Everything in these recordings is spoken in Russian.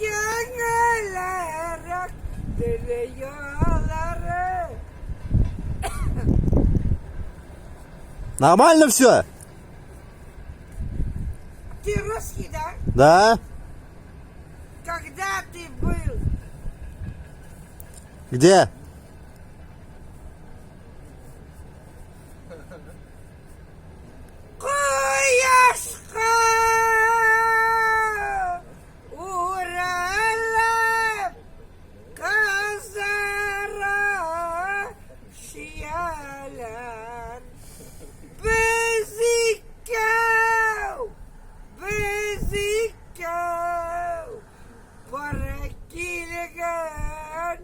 Yanılarak dönüyorlar. Нормально все? Ты русский, да? Да? Когда ты был? Где? Куяшка Урала Казара Шиялян Безикав Паракилиган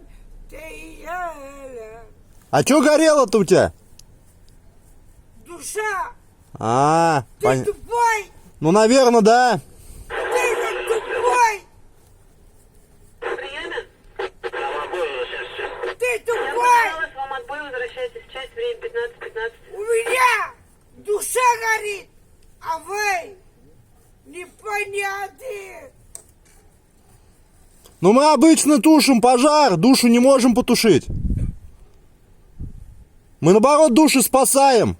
Тиялян. А чё горело-то у тебя? Душа! Ты Понятно. тупой! Ну, наверное, да. Ты же тупой! Приеме? Ты Я тупой! понравилась вам отбой, возвращайтесь в часть, время 15:15. У меня душа горит, а вы непонятные. Ну, мы обычно тушим пожар, душу не можем потушить. Мы, наоборот, души спасаем.